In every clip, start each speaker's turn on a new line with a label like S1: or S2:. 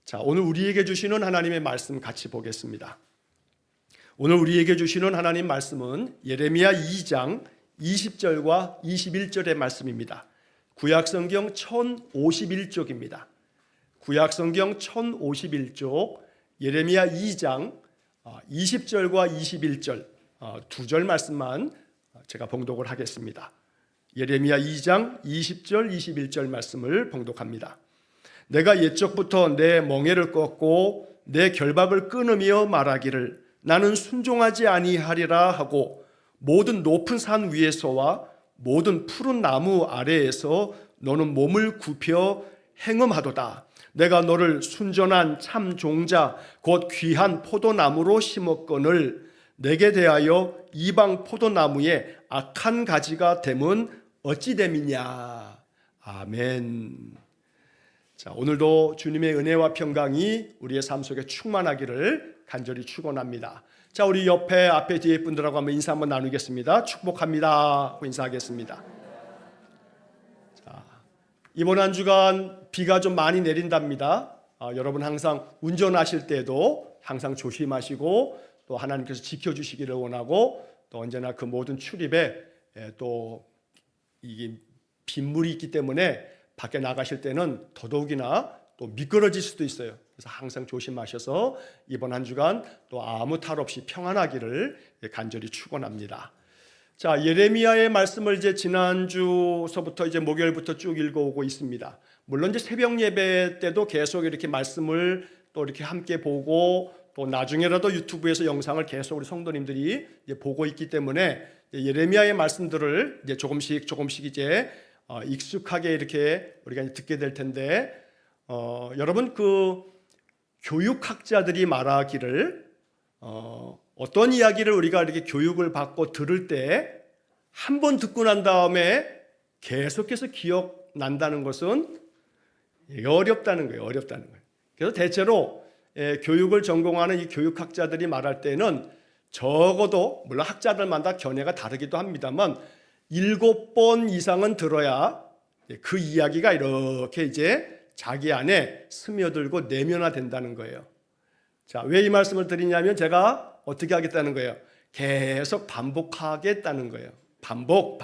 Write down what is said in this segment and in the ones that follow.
S1: 자, 오늘 우리에게 주시는 하나님의 말씀 같이 보겠습니다. 오늘 우리에게 주시는 하나님 말씀은 예레미야 2장 20절과 21절의 말씀입니다. 구약성경 1051쪽입니다. 구약성경 1051쪽 예레미야 2장 20절과 21절 두 절 말씀만 제가 봉독을 하겠습니다. 예레미야 2장 20절 21절 말씀을 봉독합니다. 내가 옛적부터 내 멍에를 꺾고 내 결박을 끊으며 말하기를 나는 순종하지 아니하리라 하고 모든 높은 산 위에서와 모든 푸른 나무 아래에서 너는 몸을 굽혀 행음하도다. 내가 너를 순전한 참 종자 곧 귀한 포도나무로 심었거늘 내게 대하여 이방 포도나무에 악한 가지가 됨은 어찌 됨이냐. 아멘. 자, 오늘도 주님의 은혜와 평강이 우리의 삶 속에 충만하기를 간절히 축원합니다. 자, 우리 옆에 앞에 뒤에 분들하고 한번 인사 한번 나누겠습니다. 축복합니다 하고 인사하겠습니다. 자, 이번 한 주간 비가 좀 많이 내린답니다. 여러분 항상 운전하실 때도 항상 조심하시고 또 하나님께서 지켜주시기를 원하고 또 언제나 그 모든 출입에 또 이게 빗물이 있기 때문에 밖에 나가실 때는 더더욱이나 또 미끄러질 수도 있어요. 그래서 항상 조심하셔서 이번 한 주간 또 아무 탈 없이 평안하기를 간절히 축원합니다. 자, 예레미야의 말씀을 이제 지난주서부터 이제 목요일부터 쭉 읽어오고 있습니다. 물론 이제 새벽 예배 때도 계속 이렇게 말씀을 또 이렇게 함께 보고 또 나중에라도 유튜브에서 영상을 계속 우리 성도님들이 이제 보고 있기 때문에 예레미야의 말씀들을 이제 조금씩 이제 익숙하게 이렇게 우리가 듣게 될 텐데, 여러분 그 교육학자들이 말하기를 어떤 이야기를 우리가 이렇게 교육을 받고 들을 때 한 번 듣고 난 다음에 계속해서 기억난다는 것은 어렵다는 거예요. 그래서 대체로 교육을 전공하는 이 교육학자들이 말할 때는 적어도 물론 학자들마다 견해가 다르기도 합니다만 7번 이상은 들어야 그 이야기가 이렇게 이제 자기 안에 스며들고 내면화된다는 거예요. 자, 왜 이 말씀을 드리냐면 제가 어떻게 하겠다는 거예요? 계속 반복하겠다는 거예요. 반복.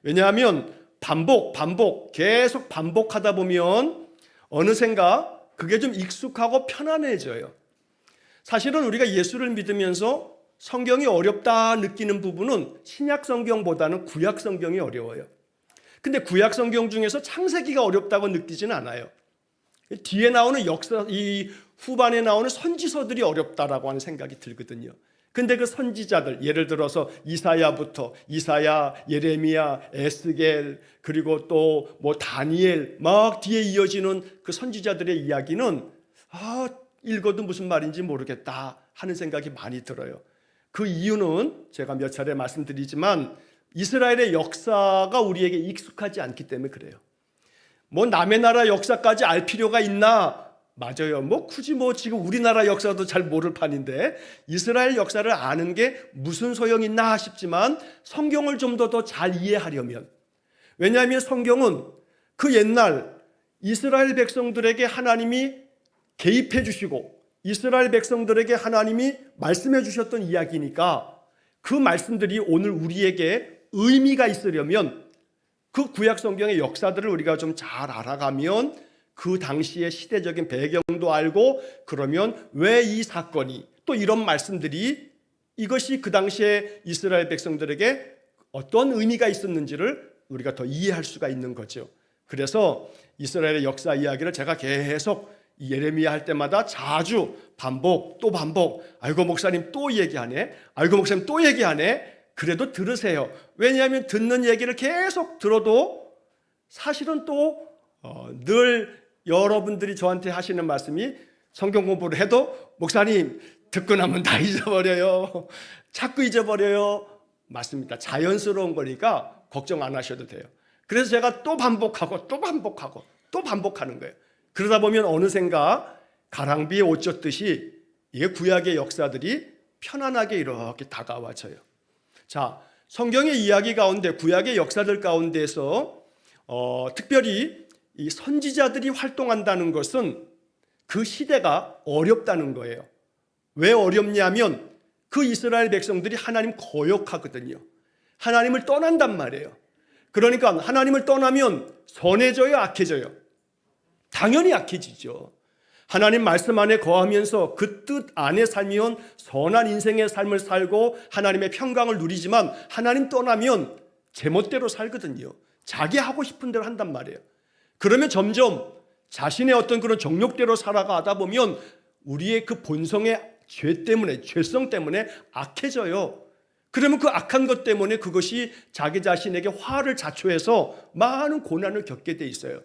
S1: 왜냐하면 반복, 계속 반복하다 보면 어느샌가 그게 좀 익숙하고 편안해져요. 사실은 우리가 예수를 믿으면서 성경이 어렵다 느끼는 부분은 신약 성경보다는 구약 성경이 어려워요. 근데 구약 성경 중에서 창세기가 어렵다고 느끼지는 않아요. 뒤에 나오는 역사, 이 후반에 나오는 선지서들이 어렵다라고 하는 생각이 들거든요. 근데 그 선지자들, 예를 들어서 이사야, 예레미야, 에스겔, 그리고 또 뭐 다니엘, 막 뒤에 이어지는 그 선지자들의 이야기는 읽어도 무슨 말인지 모르겠다 하는 생각이 많이 들어요. 그 이유는 제가 몇 차례 말씀드리지만 이스라엘의 역사가 우리에게 익숙하지 않기 때문에 그래요. 뭐 남의 나라 역사까지 알 필요가 있나? 맞아요. 굳이 지금 우리나라 역사도 잘 모를 판인데 이스라엘 역사를 아는 게 무슨 소용 있나 싶지만 성경을 좀 더 잘 이해하려면, 왜냐하면 성경은 그 옛날 이스라엘 백성들에게 하나님이 개입해 주시고 이스라엘 백성들에게 하나님이 말씀해 주셨던 이야기니까 그 말씀들이 오늘 우리에게 의미가 있으려면 그 구약 성경의 역사들을 우리가 좀 잘 알아가면 그 당시의 시대적인 배경도 알고, 그러면 왜 이 사건이 또 이런 말씀들이 이것이 그 당시에 이스라엘 백성들에게 어떤 의미가 있었는지를 우리가 더 이해할 수가 있는 거죠. 그래서 이스라엘의 역사 이야기를 제가 계속 예레미야 할 때마다 자주 반복. 아이고 목사님 또 얘기하네. 그래도 들으세요. 왜냐하면 듣는 얘기를 계속 들어도 사실은 또 늘 여러분들이 저한테 하시는 말씀이 성경 공부를 해도 목사님 듣고 나면 다 잊어버려요. 자꾸 잊어버려요. 맞습니다. 자연스러운 거니까 걱정 안 하셔도 돼요. 그래서 제가 또 반복하는 거예요. 그러다 보면 어느샌가 가랑비에 옷 젖듯이 이게 구약의 역사들이 편안하게 이렇게 다가와져요. 자, 성경의 이야기 가운데 구약의 역사들 가운데서 특별히 이 선지자들이 활동한다는 것은 그 시대가 어렵다는 거예요. 왜 어렵냐면 그 이스라엘 백성들이 하나님 거역하거든요. 하나님을 떠난단 말이에요. 그러니까 하나님을 떠나면 선해져요, 악해져요? 당연히 악해지죠. 하나님 말씀 안에 거하면서 그 뜻 안에 살면 선한 인생의 삶을 살고 하나님의 평강을 누리지만 하나님 떠나면 제멋대로 살거든요. 자기 하고 싶은 대로 한단 말이에요. 그러면 점점 자신의 어떤 그런 정욕대로 살아가다 보면 우리의 그 본성의 죄 때문에, 죄성 때문에 악해져요. 그러면 그 악한 것 때문에 그것이 자기 자신에게 화를 자초해서 많은 고난을 겪게 돼 있어요.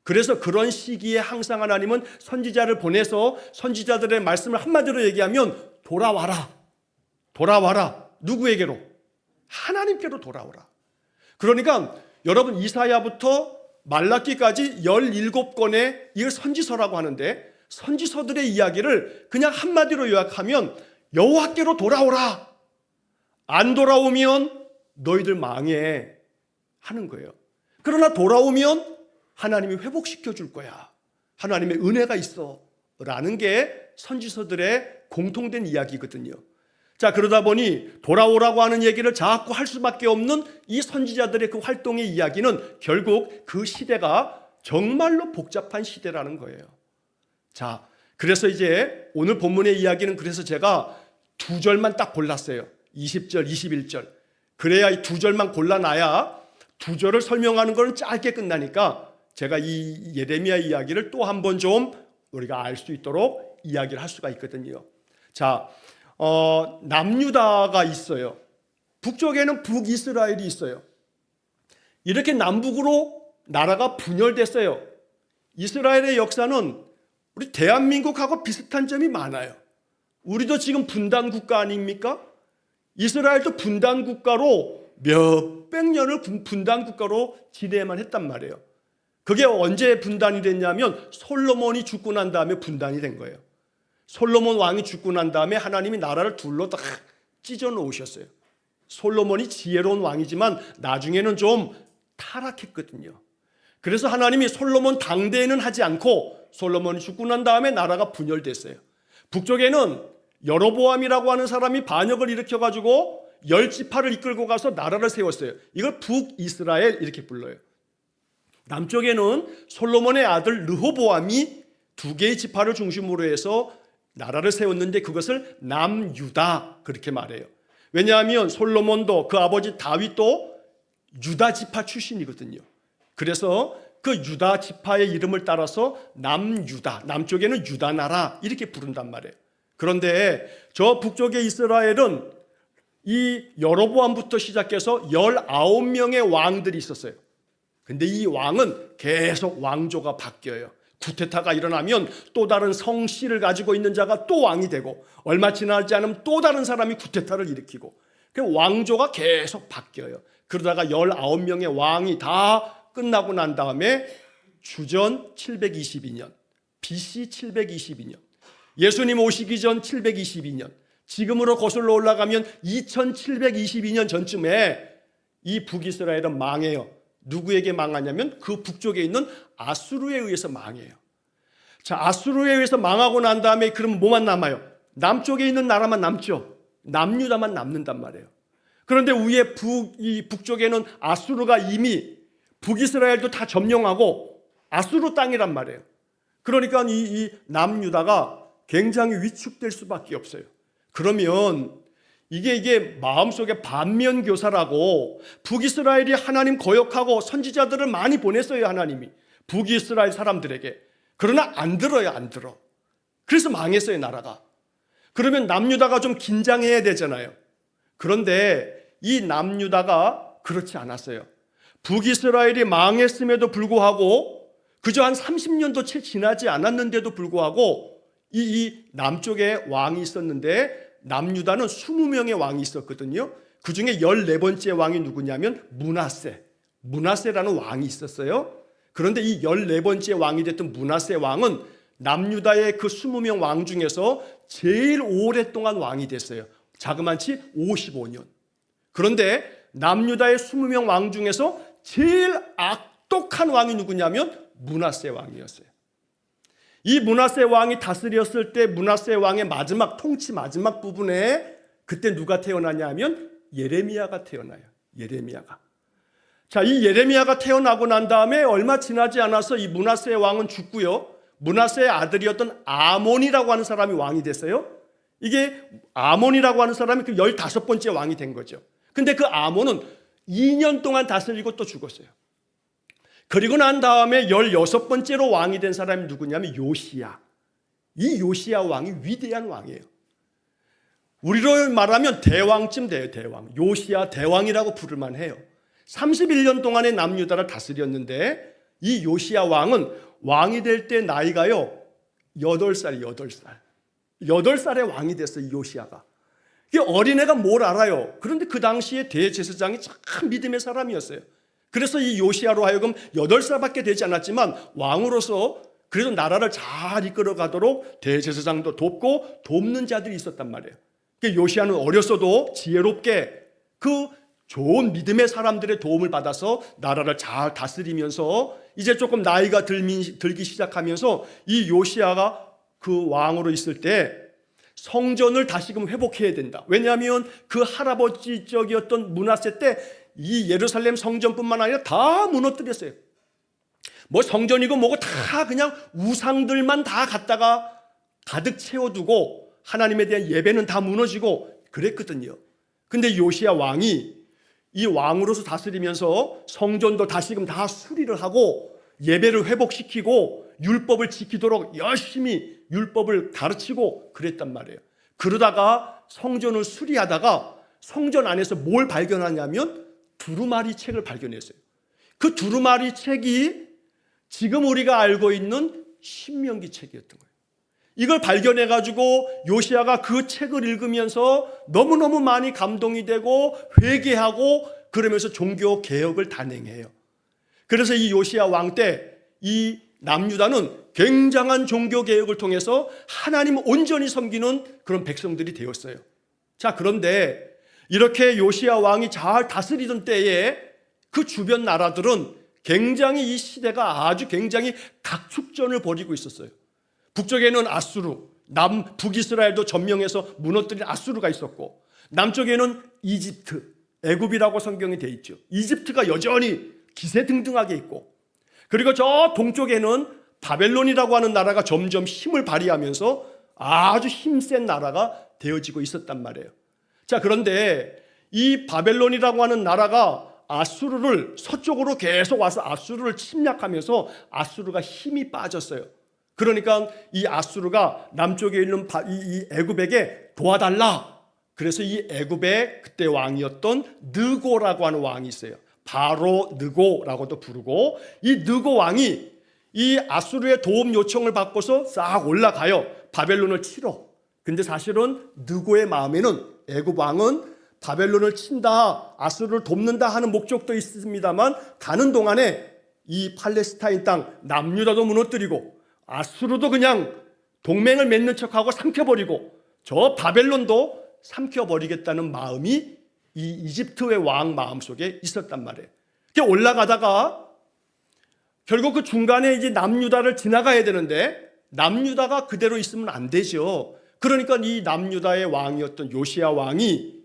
S1: 그래서 그런 시기에 항상 하나님은 선지자를 보내서 선지자들의 말씀을 한마디로 얘기하면 돌아와라. 돌아와라. 누구에게로? 하나님께로 돌아오라. 그러니까 여러분 이사야부터 말라기까지 17권의 이걸 선지서라고 하는데 선지서들의 이야기를 그냥 한마디로 요약하면 여호와께로 돌아오라. 안 돌아오면 너희들 망해 하는 거예요. 그러나 돌아오면 하나님이 회복시켜 줄 거야. 하나님의 은혜가 있어 라는 게 선지서들의 공통된 이야기거든요. 자, 그러다 보니 돌아오라고 하는 얘기를 자꾸 할 수밖에 없는 이 선지자들의 그 활동의 이야기는 결국 그 시대가 정말로 복잡한 시대라는 거예요. 자, 그래서 이제 오늘 본문의 이야기는 그래서 제가 2절만 딱 골랐어요. 20절, 21절. 그래야 이 2절만 골라놔야 2절을 설명하는 건 짧게 끝나니까 제가 이 예레미야 이야기를 또 한 번 좀 우리가 알 수 있도록 이야기를 할 수가 있거든요. 자, 남유다가 있어요. 북쪽에는 북이스라엘이 있어요. 이렇게 남북으로 나라가 분열됐어요. 이스라엘의 역사는 우리 대한민국하고 비슷한 점이 많아요. 우리도 지금 분단 국가 아닙니까? 이스라엘도 분단 국가로 몇백 년을 분단 국가로 지내야만 했단 말이에요. 그게 언제 분단이 됐냐면 솔로몬이 죽고 난 다음에 분단이 된 거예요. 솔로몬 왕이 죽고 난 다음에 하나님이 나라를 둘러 딱 찢어 놓으셨어요. 솔로몬이 지혜로운 왕이지만 나중에는 좀 타락했거든요. 그래서 하나님이 솔로몬 당대에는 하지 않고 솔로몬이 죽고 난 다음에 나라가 분열됐어요. 북쪽에는 여로보암이라고 하는 사람이 반역을 일으켜가지고 10지파를 이끌고 가서 나라를 세웠어요. 이걸 북이스라엘 이렇게 불러요. 남쪽에는 솔로몬의 아들 르호보암이 2개의 지파를 중심으로 해서 나라를 세웠는데 그것을 남유다 그렇게 말해요. 왜냐하면 솔로몬도 그 아버지 다윗도 유다 지파 출신이거든요. 그래서 그 유다 지파의 이름을 따라서 남유다, 남쪽에는 유다 나라 이렇게 부른단 말이에요. 그런데 저 북쪽의 이스라엘은 이 여로보암부터 시작해서 19명의 왕들이 있었어요. 근데 이 왕은 계속 왕조가 바뀌어요. 쿠데타가 일어나면 또 다른 성씨를 가지고 있는 자가 또 왕이 되고 얼마 지나지 않으면 또 다른 사람이 쿠데타를 일으키고 그 왕조가 계속 바뀌어요. 그러다가 19명의 왕이 다 끝나고 난 다음에 주전 722년, BC 722년, 예수님 오시기 전 722년, 지금으로 거슬러 올라가면 2722년 전쯤에 이 북이스라엘은 망해요. 누구에게 망하냐면 그 북쪽에 있는 아수르에 의해서 망해요. 자, 아수르에 의해서 망하고 난 다음에 그럼 뭐만 남아요? 남쪽에 있는 나라만 남죠. 남유다만 남는단 말이에요. 그런데 위에 북쪽에는 아수르가 이미 북이스라엘도 다 점령하고 아수르 땅이란 말이에요. 그러니까 이 남유다가 굉장히 위축될 수밖에 없어요. 그러면 이게 마음속에 반면교사라고 북이스라엘이 하나님 거역하고 선지자들을 많이 보냈어요. 하나님이 북이스라엘 사람들에게. 그러나 안 들어요. 안 들어. 그래서 망했어요. 나라가. 그러면 남유다가 좀 긴장해야 되잖아요. 그런데 이 남유다가 그렇지 않았어요. 북이스라엘이 망했음에도 불구하고 그저 한 30년도 채 지나지 않았는데도 불구하고 이 남쪽에 왕이 있었는데 남유다는 20명의 왕이 있었거든요. 그 중에 14번째 왕이 누구냐면 므낫세라는 왕이 있었어요. 그런데 이 14번째 왕이 됐던 므낫세 왕은 남유다의 그 20명 왕 중에서 제일 오랫동안 왕이 됐어요. 자그만치 55년. 그런데 남유다의 20명 왕 중에서 제일 악독한 왕이 누구냐면 므낫세 왕이었어요. 이 므낫세 왕이 다스렸을 때 므낫세 왕의 통치 마지막 부분에 그때 누가 태어나냐 하면 예레미야가 태어나요. 예레미야가. 자, 이 예레미야가 태어나고 난 다음에 얼마 지나지 않아서 이 므낫세 왕은 죽고요. 므낫세의 아들이었던 아몬이라고 하는 사람이 왕이 됐어요. 이게 아몬이라고 하는 사람이 그 15번째 왕이 된 거죠. 근데 그 아몬은 2년 동안 다스리고 또 죽었어요. 그리고 난 다음에 16번째로 왕이 된 사람이 누구냐면 요시야. 이 요시야 왕이 위대한 왕이에요. 우리로 말하면 대왕쯤 돼요. 대왕. 요시야 대왕이라고 부를만 해요. 31년 동안의 남유다를 다스렸는데 이 요시야 왕은 왕이 될 때 나이가요 8살. 8살에 왕이 됐어요. 이 요시야가. 이 어린애가 뭘 알아요. 그런데 그 당시에 대제사장이 참 믿음의 사람이었어요. 그래서 이 요시야로 하여금 8살밖에 되지 않았지만 왕으로서 그래도 나라를 잘 이끌어 가도록 대제사장도 돕고 돕는 자들이 있었단 말이에요. 요시야는 어렸어도 지혜롭게 그 좋은 믿음의 사람들의 도움을 받아서 나라를 잘 다스리면서 이제 조금 나이가 들기 시작하면서 이 요시야가 그 왕으로 있을 때 성전을 다시금 회복해야 된다. 왜냐하면 그 할아버지 쪽이었던 므낫세 때 이 예루살렘 성전뿐만 아니라 다 무너뜨렸어요. 뭐 성전이고 뭐고 다 그냥 우상들만 다 갖다가 가득 채워두고 하나님에 대한 예배는 다 무너지고 그랬거든요. 근데 요시야 왕이 이 왕으로서 다스리면서 성전도 다시금 다 수리를 하고 예배를 회복시키고 율법을 지키도록 열심히 율법을 가르치고 그랬단 말이에요. 그러다가 성전을 수리하다가 성전 안에서 뭘 발견하냐면 두루마리 책을 발견했어요. 그 두루마리 책이 지금 우리가 알고 있는 신명기 책이었던 거예요. 이걸 발견해가지고 요시야가 그 책을 읽으면서 너무너무 많이 감동이 되고 회개하고 그러면서 종교 개혁을 단행해요. 그래서 이 요시야 왕 때 이 남유다는 굉장한 종교 개혁을 통해서 하나님을 온전히 섬기는 그런 백성들이 되었어요. 자, 그런데 이렇게 요시야 왕이 잘 다스리던 때에 그 주변 나라들은 굉장히 이 시대가 아주 굉장히 각축전을 벌이고 있었어요. 북쪽에는 아수르, 북이스라엘도 점령해서 무너뜨린 아수르가 있었고 남쪽에는 이집트, 애굽이라고 성경이 되어 있죠. 이집트가 여전히 기세등등하게 있고 그리고 저 동쪽에는 바벨론이라고 하는 나라가 점점 힘을 발휘하면서 아주 힘센 나라가 되어지고 있었단 말이에요. 자, 그런데 이 바벨론이라고 하는 나라가 아수르를 서쪽으로 계속 와서 아수르를 침략하면서 아수르가 힘이 빠졌어요. 그러니까 이 아수르가 남쪽에 있는 이 애굽에게 도와달라. 그래서 이 애굽의 그때 왕이었던 느고라고 하는 왕이 있어요. 바로 느고라고도 부르고 이 느고 왕이 이 아수르의 도움 요청을 받고서 싹 올라가요. 바벨론을 치러. 근데 사실은 느고의 마음에는 애굽 왕은 바벨론을 친다, 아수르를 돕는다 하는 목적도 있습니다만 가는 동안에 이 팔레스타인 땅 남유다도 무너뜨리고 아수르도 그냥 동맹을 맺는 척하고 삼켜버리고 저 바벨론도 삼켜버리겠다는 마음이 이 이집트의 왕 마음속에 있었단 말이에요. 이렇게 올라가다가 결국 그 중간에 이제 남유다를 지나가야 되는데 남유다가 그대로 있으면 안 되죠. 그러니까 이 남유다의 왕이었던 요시야 왕이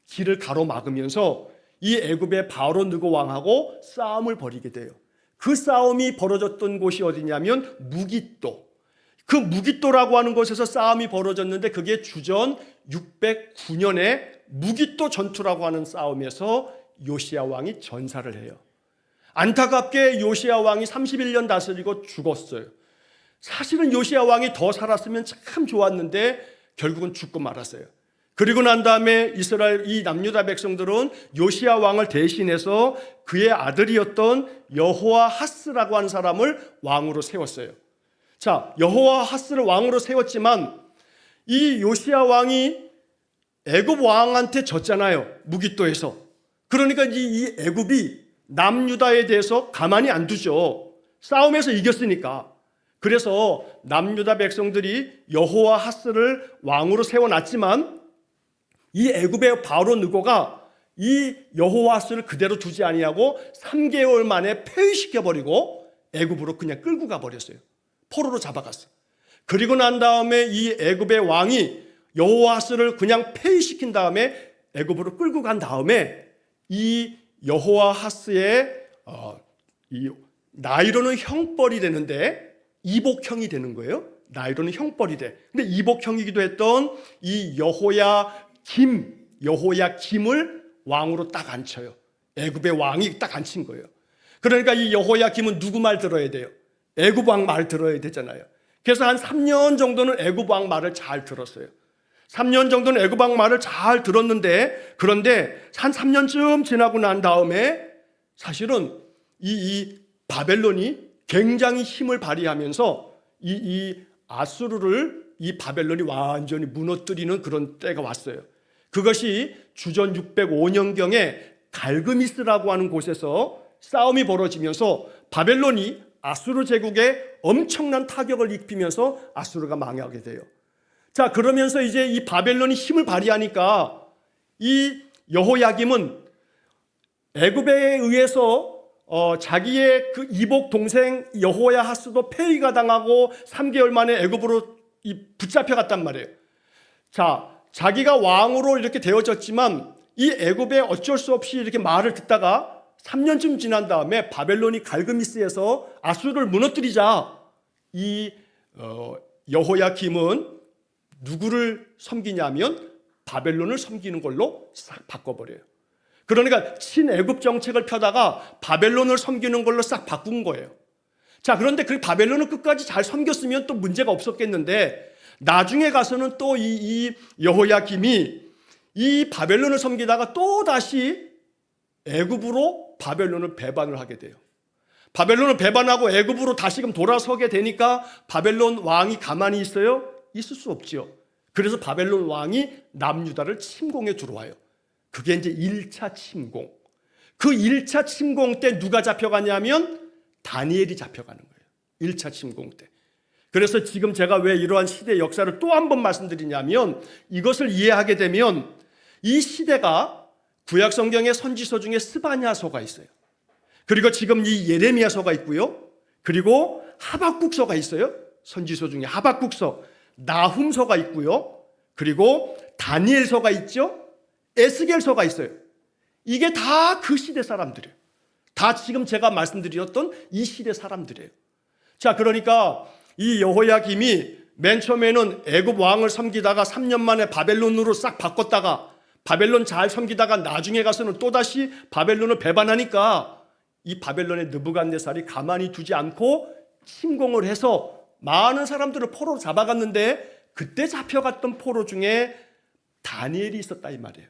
S1: 길을 가로막으면서 이 애굽의 바로 느고 왕하고 싸움을 벌이게 돼요. 그 싸움이 벌어졌던 곳이 어디냐면 무깃도. 그 무깃도라고 하는 곳에서 싸움이 벌어졌는데 그게 주전 609년에 무깃도 전투라고 하는 싸움에서 요시야 왕이 전사를 해요. 안타깝게 요시야 왕이 31년 다스리고 죽었어요. 사실은 요시야 왕이 더 살았으면 참 좋았는데 결국은 죽고 말았어요. 그리고 난 다음에 이스라엘 이 남유다 백성들은 요시야 왕을 대신해서 그의 아들이었던 여호아하스라고 하는 사람을 왕으로 세웠어요. 자, 여호아하스를 왕으로 세웠지만 이 요시야 왕이 애굽 왕한테 졌잖아요. 무깃도에서. 그러니까 이 애굽이 남유다에 대해서 가만히 안 두죠. 싸움에서 이겼으니까. 그래서 남유다 백성들이 여호아하스를 왕으로 세워놨지만 이 애굽의 바로 느고가 이 여호아하스를 그대로 두지 아니하고 3개월 만에 폐위시켜버리고 애굽으로 그냥 끌고 가버렸어요. 포로로 잡아갔어. 그리고 난 다음에 이 애굽의 왕이 여호아스를 그냥 폐위시킨 다음에 애굽으로 끌고 간 다음에 이 여호아하스의 이 나이로는 형벌이 되는데 이복형이 되는 거예요. 나이로는 형벌이 돼. 근데 이복형이기도 했던 이 여호야김을 왕으로 딱 앉혀요. 애굽의 왕이 딱 앉힌 거예요. 그러니까 이 여호야김은 누구 말 들어야 돼요? 애굽 왕 말 들어야 되잖아요. 그래서 한 3년 정도는 애굽 왕 말을 잘 들었어요. 3년 정도는 애굽 왕 말을 잘 들었는데, 그런데 한 3년쯤 지나고 난 다음에 사실은 이 바벨론이 굉장히 힘을 발휘하면서 이 아수르를 이 바벨론이 완전히 무너뜨리는 그런 때가 왔어요. 그것이 주전 605년경에 갈그미스라고 하는 곳에서 싸움이 벌어지면서 바벨론이 아수르 제국에 엄청난 타격을 입히면서 아수르가 망하게 돼요. 자, 그러면서 이제 이 바벨론이 힘을 발휘하니까 이 여호야김은 애굽에 의해서 자기의 그 이복 동생 여호야하스도 폐위가 당하고 3개월 만에 애굽으로 붙잡혀 갔단 말이에요. 자, 자기가 왕으로 이렇게 되어졌지만 이 애굽에 어쩔 수 없이 이렇게 말을 듣다가 3년쯤 지난 다음에 바벨론이 갈그미스에서 아수르를 무너뜨리자 이 여호야김은 누구를 섬기냐면 바벨론을 섬기는 걸로 싹 바꿔버려요. 그러니까 친애굽 정책을 펴다가 바벨론을 섬기는 걸로 싹 바꾼 거예요. 자, 그런데 그 바벨론을 끝까지 잘 섬겼으면 또 문제가 없었겠는데 나중에 가서는 또 이 여호야김이 이 바벨론을 섬기다가 또 다시 애굽으로 바벨론을 배반을 하게 돼요. 바벨론을 배반하고 애굽으로 다시금 돌아서게 되니까 바벨론 왕이 가만히 있어요? 있을 수 없지요. 그래서 바벨론 왕이 남유다를 침공해 들어와요. 그게 이제 1차 침공. 그 1차 침공 때 누가 잡혀가냐면 다니엘이 잡혀가는 거예요. 1차 침공 때. 그래서 지금 제가 왜 이러한 시대의 역사를 또 한 번 말씀드리냐면 이것을 이해하게 되면 이 시대가 구약 성경의 선지서 중에 스바냐서가 있어요. 그리고 지금 이 예레미야서가 있고요. 그리고 하박국서가 있어요. 선지서 중에 하박국서, 나훔서가 있고요. 그리고 다니엘서가 있죠. 에스겔서가 있어요. 이게 다 그 시대 사람들이에요. 다 지금 제가 말씀드렸던 이 시대 사람들이에요. 자, 그러니까 이 여호야김이 맨 처음에는 애굽 왕을 섬기다가 3년 만에 바벨론으로 싹 바꿨다가 바벨론 잘 섬기다가 나중에 가서는 또다시 바벨론을 배반하니까 이 바벨론의 느부갓네살이 가만히 두지 않고 침공을 해서 많은 사람들을 포로로 잡아갔는데 그때 잡혀갔던 포로 중에 다니엘이 있었다 이 말이에요.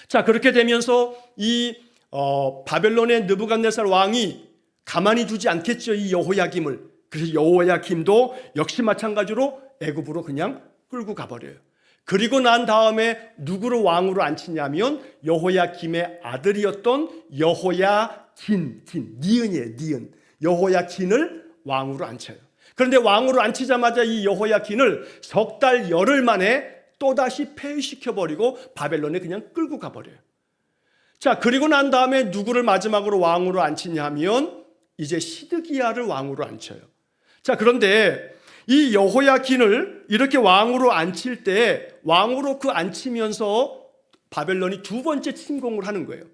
S1: 자, 그렇게 되면서 이 바벨론의 느부갓네살 왕이 가만히 두지 않겠죠, 이 여호야김을. 그래서 여호야김도 역시 마찬가지로 애굽으로 그냥 끌고 가버려요. 그리고 난 다음에 누구를 왕으로 앉히냐면 여호야김의 아들이었던 니은이에요. 여호야긴을 왕으로 앉혀요. 그런데 왕으로 앉히자마자 이 여호야긴을 석 달 열흘 만에 또다시 폐위시켜버리고 바벨론에 그냥 끌고 가버려요. 자, 그리고 난 다음에 누구를 마지막으로 왕으로 앉히냐면 이제 시드기야를 왕으로 앉혀요. 자, 그런데 이 여호야긴을 이렇게 왕으로 앉힐 때 왕으로 그 앉히면서 바벨론이 두 번째 침공을 하는 거예요.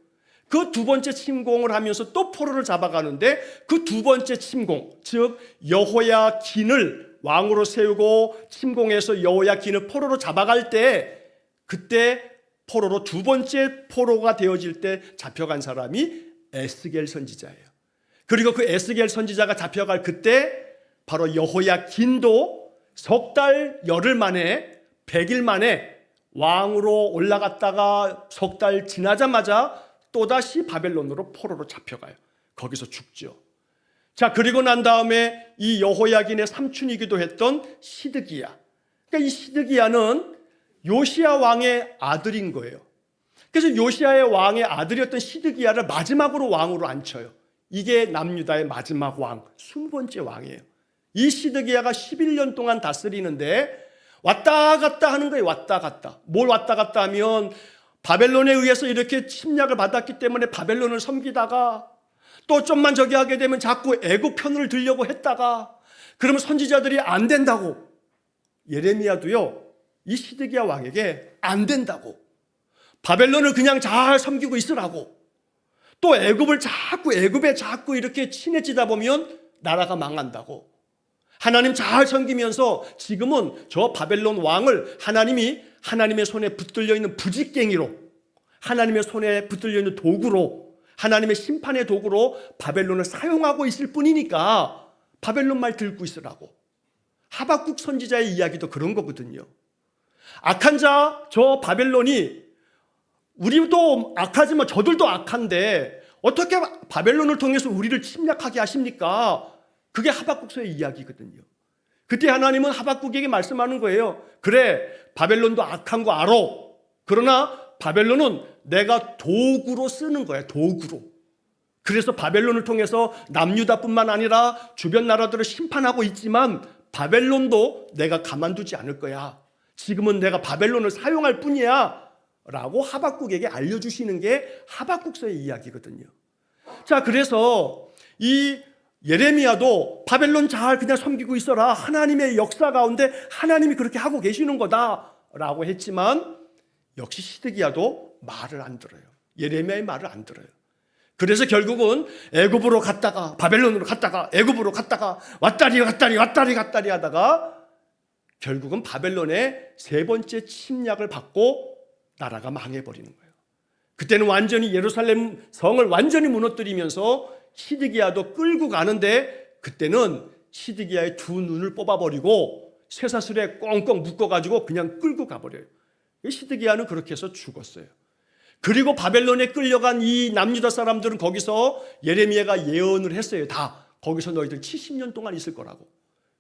S1: 그 두 번째 침공을 하면서 또 포로를 잡아가는데 그 두 번째 침공, 즉 여호야긴을 왕으로 세우고 침공해서 여호야긴을 포로로 잡아갈 때 그때 포로로 두 번째 포로가 되어질 때 잡혀간 사람이 에스겔 선지자예요. 그리고 그 에스겔 선지자가 잡혀갈 그때 바로 여호야긴도 석 달 열흘 만에 100일 만에 왕으로 올라갔다가 석 달 지나자마자 또다시 바벨론으로 포로로 잡혀가요. 거기서 죽죠. 자, 그리고 난 다음에 이 여호야긴의 삼촌이기도 했던 시드기야. 그러니까 이 시드기야는 요시야 왕의 아들인 거예요. 그래서 요시야의 왕의 아들이었던 시드기야를 마지막으로 왕으로 앉혀요. 이게 남유다의 마지막 왕, 20번째 왕이에요. 이 시드기야가 11년 동안 다스리는데 왔다 갔다 하는 거예요. 왔다 갔다. 뭘 왔다 갔다 하면 바벨론에 의해서 이렇게 침략을 받았기 때문에 바벨론을 섬기다가 또 좀만 저기 하게 되면 자꾸 애굽 편을 들려고 했다가 그러면 선지자들이 안 된다고, 예레미야도요 이 시드기야 왕에게 안 된다고, 바벨론을 그냥 잘 섬기고 있으라고, 또 애굽에 자꾸 이렇게 친해지다 보면 나라가 망한다고, 하나님 잘 섬기면서 지금은 저 바벨론 왕을 하나님이 하나님의 손에 붙들려 있는 부직갱이로, 하나님의 손에 붙들려 있는 도구로, 하나님의 심판의 도구로 바벨론을 사용하고 있을 뿐이니까 바벨론 말 듣고 있으라고. 하박국 선지자의 이야기도 그런 거거든요. 악한 자, 저 바벨론이, 우리도 악하지만 저들도 악한데 어떻게 바벨론을 통해서 우리를 침략하게 하십니까? 그게 하박국서의 이야기거든요. 그때 하나님은 하박국에게 말씀하는 거예요. 그래, 바벨론도 악한 거 알아. 그러나 바벨론은 내가 도구로 쓰는 거야, 도구로. 그래서 바벨론을 통해서 남유다뿐만 아니라 주변 나라들을 심판하고 있지만 바벨론도 내가 가만두지 않을 거야. 지금은 내가 바벨론을 사용할 뿐이야 라고 하박국에게 알려주시는 게 하박국서의 이야기거든요. 자, 그래서 이 예레미야도 바벨론 잘 그냥 섬기고 있어라, 하나님의 역사 가운데 하나님이 그렇게 하고 계시는 거다 라고 했지만 역시 시드기야도 말을 안 들어요. 예레미야의 말을 안 들어요. 그래서 결국은 애굽으로 갔다가 바벨론으로 갔다가 애굽으로 갔다가 왔다리 하다가 결국은 바벨론의 세 번째 침략을 받고 나라가 망해버리는 거예요. 그때는 완전히 예루살렘 성을 완전히 무너뜨리면서 시드기야도 끌고 가는데, 그때는 시드기야의 두 눈을 뽑아버리고 쇠사슬에 꽁꽁 묶어가지고 그냥 끌고 가버려요. 시드기야는 그렇게 해서 죽었어요. 그리고 바벨론에 끌려간 이 남유다 사람들은 거기서 예레미야가 예언을 했어요. 다 거기서 너희들 70년 동안 있을 거라고.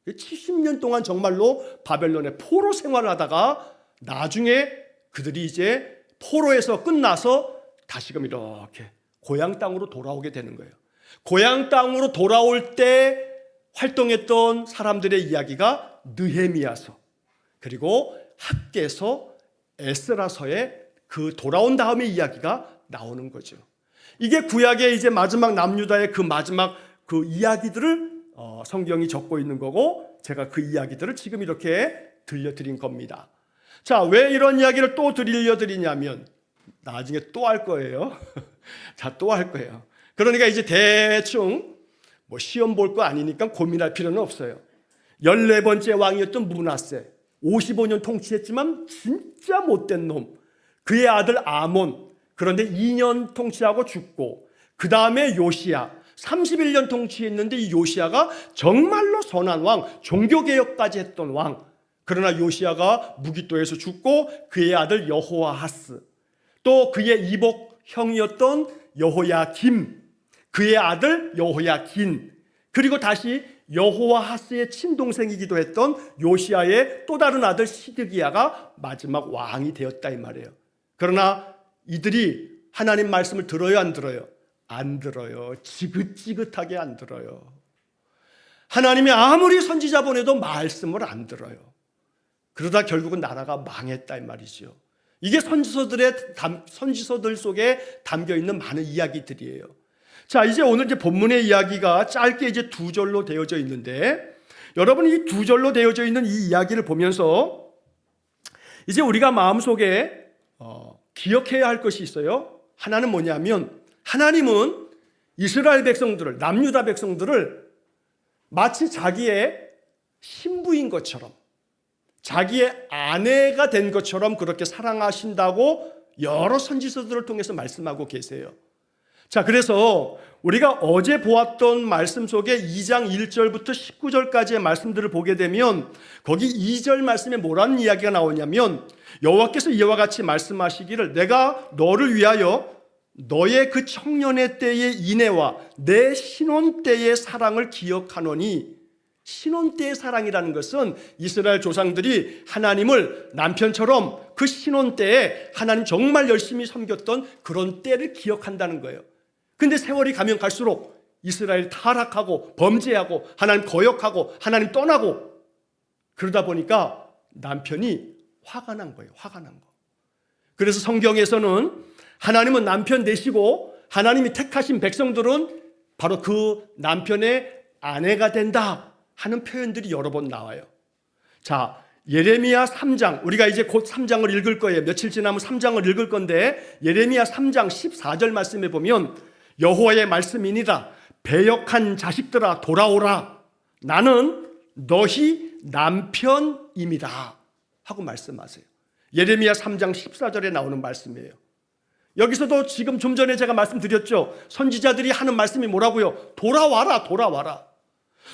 S1: 70년 동안 정말로 바벨론의 포로 생활을 하다가 나중에 그들이 이제 포로에서 끝나서 다시금 이렇게 고향 땅으로 돌아오게 되는 거예요. 고향 땅으로 돌아올 때 활동했던 사람들의 이야기가 느헤미야서, 그리고 학개서, 에스라서의 그 돌아온 다음의 이야기가 나오는 거죠. 이게 구약의 이제 마지막 남유다의 그 마지막 그 이야기들을 성경이 적고 있는 거고, 제가 그 이야기들을 지금 이렇게 들려드린 겁니다. 자, 왜 이런 이야기를 또 들려드리냐면 나중에 또 할 거예요. 자, 또 할 거예요. 그러니까 이제 대충 뭐 시험 볼 거 아니니까 고민할 필요는 없어요. 14번째 왕이었던 므낫세, 55년 통치했지만 진짜 못된 놈, 그의 아들 아몬, 그런데 2년 통치하고 죽고, 그 다음에 요시야, 31년 통치했는데 이 요시야가 정말로 선한 왕, 종교개혁까지 했던 왕. 그러나 요시야가 무기또에서 죽고 그의 아들 여호아하스, 또 그의 이복 형이었던 여호야김, 그의 아들 여호야긴, 그리고 다시 여호아하스의 친동생이기도 했던 요시야의 또 다른 아들 시드기야가 마지막 왕이 되었다 이 말이에요. 그러나 이들이 하나님 말씀을 들어요, 안 들어요? 안 들어요. 지긋지긋하게 안 들어요. 하나님이 아무리 선지자 보내도 말씀을 안 들어요. 그러다 결국은 나라가 망했다 이 말이죠. 이게 선지서들 속에 담겨 있는 많은 이야기들이에요. 자, 이제 오늘 이제 본문의 이야기가 짧게 이제 두 절로 되어져 있는데, 여러분 이 두 절로 되어져 있는 이 이야기를 보면서 이제 우리가 마음속에 기억해야 할 것이 있어요. 하나는 뭐냐면, 하나님은 이스라엘 백성들을, 남유다 백성들을 마치 자기의 신부인 것처럼, 자기의 아내가 된 것처럼 그렇게 사랑하신다고 여러 선지서들을 통해서 말씀하고 계세요. 자, 그래서 우리가 어제 보았던 말씀 속에 2장 1절부터 19절까지의 말씀들을 보게 되면 거기 2절 말씀에 뭐라는 이야기가 나오냐면, 여호와께서 이와 같이 말씀하시기를 내가 너를 위하여 너의 그 청년의 때의 인애와 내 신혼 때의 사랑을 기억하노니, 신혼 때의 사랑이라는 것은 이스라엘 조상들이 하나님을 남편처럼 그 신혼 때에 하나님 정말 열심히 섬겼던 그런 때를 기억한다는 거예요. 근데 세월이 가면 갈수록 이스라엘 타락하고 범죄하고 하나님 거역하고 하나님 떠나고 그러다 보니까 남편이 화가 난 거예요. 화가 난 거. 그래서 성경에서는 하나님은 남편 되시고 하나님이 택하신 백성들은 바로 그 남편의 아내가 된다 하는 표현들이 여러 번 나와요. 자, 예레미야 3장, 우리가 이제 곧 3장을 읽을 거예요. 며칠 지나면 3장을 읽을 건데 예레미야 3장 14절 말씀에 보면 여호와의 말씀이니라. 배역한 자식들아 돌아오라. 나는 너희 남편임이다 하고 말씀하세요. 예레미야 3장 14절에 나오는 말씀이에요. 여기서도 지금 좀 전에 제가 말씀드렸죠. 선지자들이 하는 말씀이 뭐라고요? 돌아와라, 돌아와라.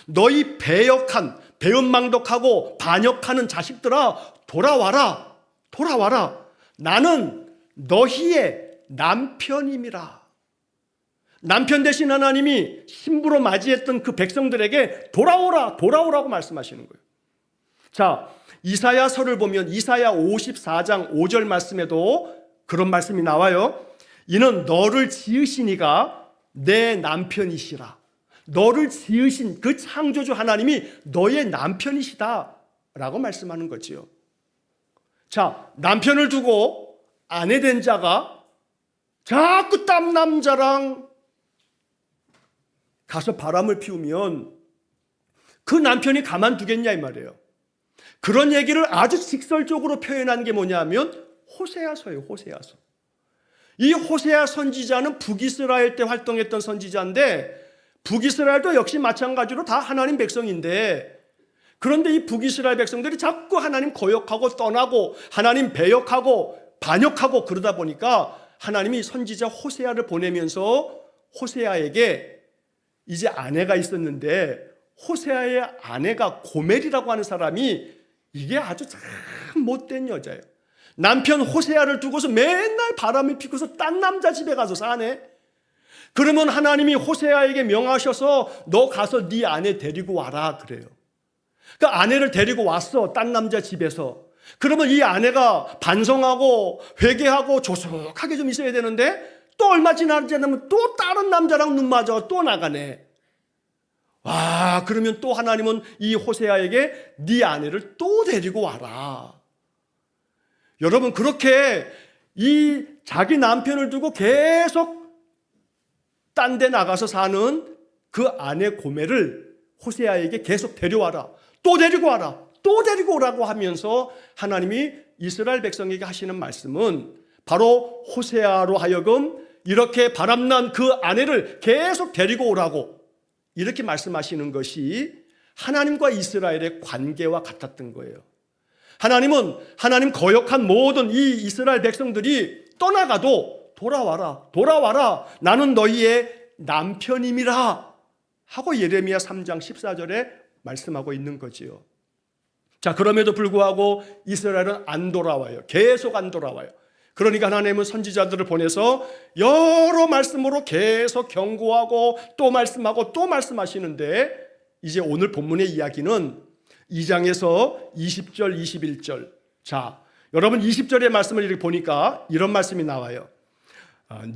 S1: 너희 배역한, 배은망덕하고 반역하는 자식들아 돌아와라, 돌아와라. 나는 너희의 남편임이라. 남편 대신 하나님이 신부로 맞이했던 그 백성들에게 돌아오라, 돌아오라고 말씀하시는 거예요. 자, 이사야서를 보면 이사야 54장 5절 말씀에도 그런 말씀이 나와요. 이는 너를 지으신 이가 내 남편이시라. 너를 지으신 그 창조주 하나님이 너의 남편이시다 라고 말씀하는 거지요. 자, 남편을 두고 아내 된 자가 자꾸 딴 남자랑 가서 바람을 피우면 그 남편이 가만두겠냐 이 말이에요. 그런 얘기를 아주 직설적으로 표현한 게 뭐냐면 호세아서예요. 호세아서. 이 호세아 선지자는 북이스라엘 때 활동했던 선지자인데 북이스라엘도 역시 마찬가지로 다 하나님 백성인데 그런데 이 북이스라엘 백성들이 자꾸 하나님 거역하고 떠나고 하나님 배역하고 반역하고 그러다 보니까 하나님이 선지자 호세아를 보내면서 호세아에게 이제 아내가 있었는데 호세아의 아내가 고멜이라고 하는 사람이 이게 아주 참 못된 여자예요. 남편 호세아를 두고서 맨날 바람을 피고서 딴 남자 집에 가서 사네. 그러면 하나님이 호세아에게 명하셔서 너 가서 네 아내 데리고 와라 그래요. 그 아내를 데리고 왔어. 딴 남자 집에서. 그러면 이 아내가 반성하고 회개하고 조속하게 좀 있어야 되는데 또 얼마 지나지 않으면 또 다른 남자랑 눈 맞아 또 나가네. 와, 그러면 또 하나님은 이 호세아에게 네 아내를 또 데리고 와라. 여러분, 그렇게 이 자기 남편을 두고 계속 딴 데 나가서 사는 그 아내 고멜을 호세아에게 계속 데려와라. 또 데리고 와라. 또 데리고 오라고 하면서 하나님이 이스라엘 백성에게 하시는 말씀은 바로 호세아로 하여금 이렇게 바람난 그 아내를 계속 데리고 오라고 이렇게 말씀하시는 것이 하나님과 이스라엘의 관계와 같았던 거예요. 하나님은 하나님 거역한 모든 이 이스라엘 백성들이 떠나가도 돌아와라, 돌아와라. 나는 너희의 남편임이라 하고 예레미야 3장 14절에 말씀하고 있는 거지요. 자, 그럼에도 불구하고 이스라엘은 안 돌아와요. 계속 안 돌아와요. 그러니까 하나님은 선지자들을 보내서 여러 말씀으로 계속 경고하고 또 말씀하고 또 말씀하시는데 이제 오늘 본문의 이야기는 2장에서 20절, 21절. 자, 여러분 20절의 말씀을 이렇게 보니까 이런 말씀이 나와요.